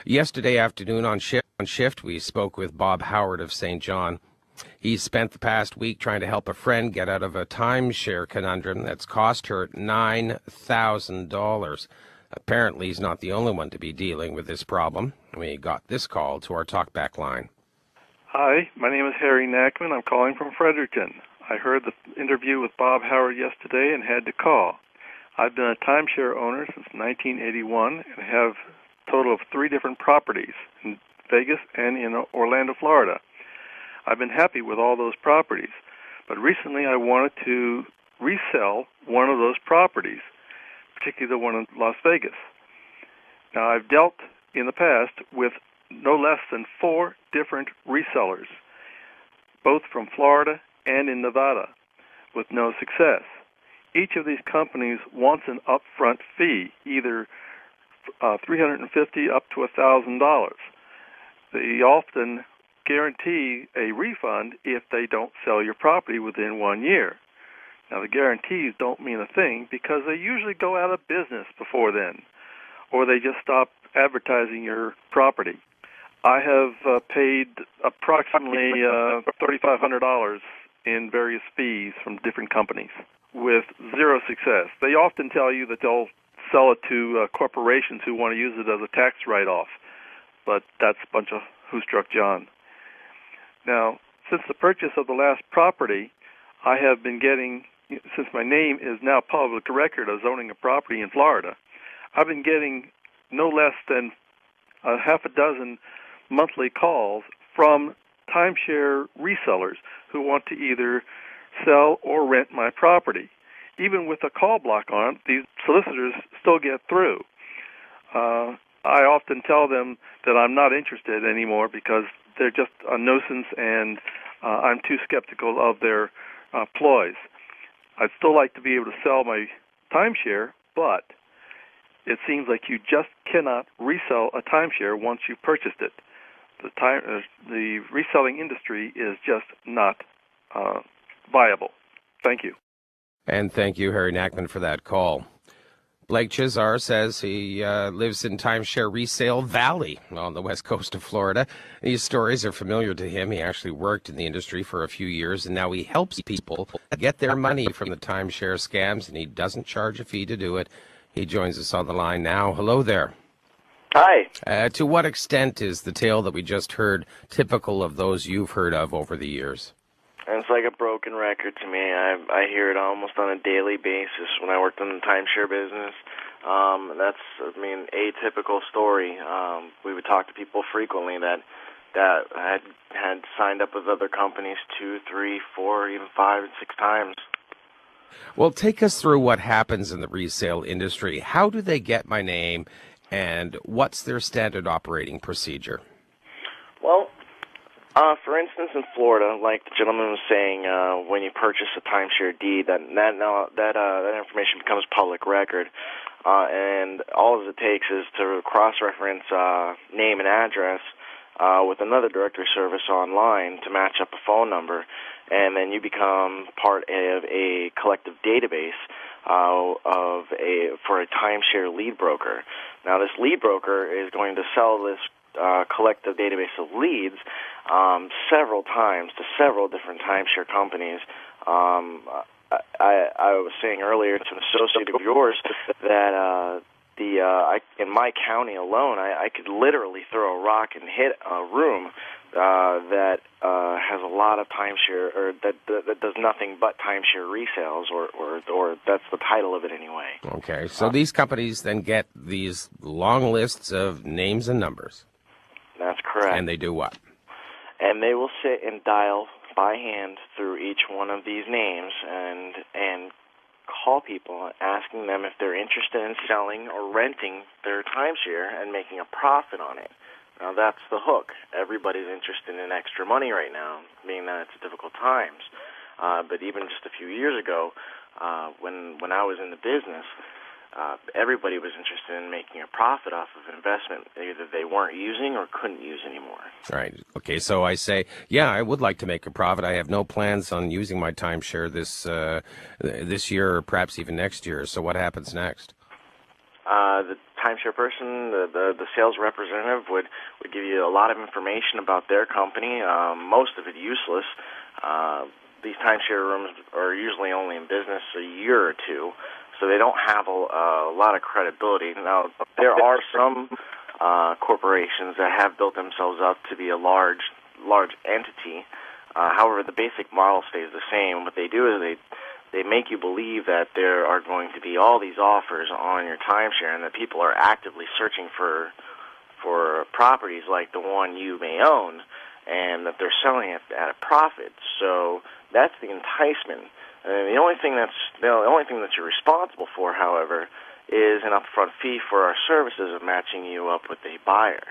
Yesterday afternoon on shift, we spoke with Bob Howard of St. John. He spent the past week trying to help a friend get out of a timeshare conundrum that's cost her $9,000. Apparently, he's not the only one to be dealing with this problem. We got this call to our talkback line. Hi, my name is Harry Nackman. I'm calling from Fredericton. I heard the interview with Bob Howard yesterday and had to call. I've been a timeshare owner since 1981 and have a total of 3 different properties in Vegas and in Orlando, Florida. I've been happy with all those properties, but recently I wanted to resell one of those properties, particularly the one in Las Vegas. Now, I've dealt in the past with no less than 4 different resellers, both from Florida and in Nevada, with no success. Each of these companies wants an upfront fee, either $350 up to $1,000. They often guarantee a refund if they don't sell your property within 1 year. Now, the guarantees don't mean a thing because they usually go out of business before then, or they just stop advertising your property. I have paid approximately $3,500 in various fees from different companies with 0 success. They often tell you that they'll sell it to corporations who want to use it as a tax write-off, but that's a bunch of who-struck John. Now, since the purchase of the last property, I have been getting, since my name is now public record of owning a property in Florida, I've been getting no less than a half a dozen monthly calls from timeshare resellers who want to either sell or rent my property. Even with a call block on it, these solicitors still get through. I often tell them that I'm not interested anymore because they're just a nuisance and I'm too skeptical of their ploys. I'd still like to be able to sell my timeshare, but it seems like you just cannot resell a timeshare once you've purchased it. The reselling industry is just not viable. Thank you. And thank you, Harry Nackman, for that call. Blake Chizar says he lives in Timeshare Resale Valley on the west coast of Florida. These stories are familiar to him. He actually worked in the industry for a few years, and now he helps people get their money from the timeshare scams, and he doesn't charge a fee to do it. He joins us on the line now. Hello there. Hi. To what extent is the tale that we just heard typical of those you've heard of over the years? And it's like a broken record to me. I hear it almost on a daily basis when I worked in the timeshare business. That's, a typical story. We would talk to people frequently that had signed up with other companies 2, 3, 4, even 5 and 6 times. Well, take us through what happens in the resale industry. How do they get my name, and what's their standard operating procedure? Well, for instance, in Florida, like the gentleman was saying, when you purchase a timeshare deed, that information becomes public record, and all it takes is to cross-reference name and address with another directory service online to match up a phone number, and then you become part of a collective database for a timeshare lead broker. Now, this lead broker is going to sell this collective database of leads several times to several different timeshare companies. I was saying earlier to an associate of yours that in my county alone, I could literally throw a rock and hit a room that has a lot of timeshare, or that does nothing but timeshare resales, or that's the title of it anyway. Okay, so these companies then get these long lists of names and numbers. That's correct. And they do what? And they will sit and dial by hand through each one of these names and call people asking them if they're interested in selling or renting their timeshare and making a profit on it. Now, that's the hook. Everybody's interested in extra money right now, being that it's difficult times. But even just a few years ago, when I was in the business, everybody was interested in making a profit off of an investment either they weren't using or couldn't use anymore. Right. Okay, so I say, yeah, I would like to make a profit. I have no plans on using my timeshare this year or perhaps even next year. So what happens next? The timeshare person, the sales representative would give you a lot of information about their company, most of it useless. These timeshare rooms are usually only in business a year or two, so they don't have a lot of credibility. Now, there are some corporations that have built themselves up to be a large entity. However, the basic model stays the same. What they do is they make you believe that there are going to be all these offers on your timeshare and that people are actively searching for properties like the one you may own, and that they're selling it at a profit. So that's the enticement. And the only thing that you're responsible for, however, is an upfront fee for our services of matching you up with a buyer.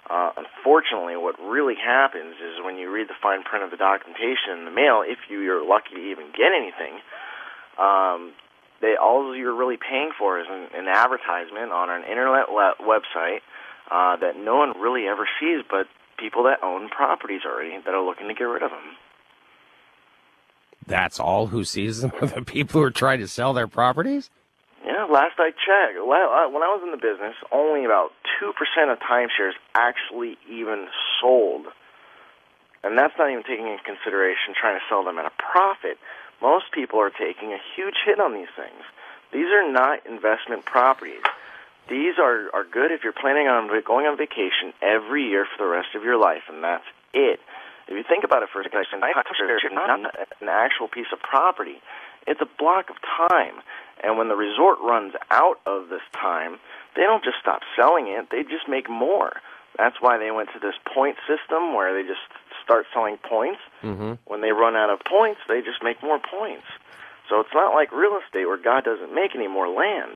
Unfortunately, what really happens is when you read the fine print of the documentation in the mail, if you're lucky to even get anything, all you're really paying for is an advertisement on an internet website that no one really ever sees but people that own properties already that are looking to get rid of them. That's all who sees them? The people who are trying to sell their properties? Yeah, last I checked, when I was in the business, only about 2% of timeshares actually even sold. And that's not even taking into consideration trying to sell them at a profit. Most people are taking a huge hit on these things. These are not investment properties. These are good if you're planning on going on vacation every year for the rest of your life, and that's it. If you think about it for a second, timeshare is not an actual piece of property. It's a block of time. And when the resort runs out of this time, they don't just stop selling it, they just make more. That's why they went to this point system where they just start selling points. Mm-hmm. When they run out of points, they just make more points. So it's not like real estate where God doesn't make any more land.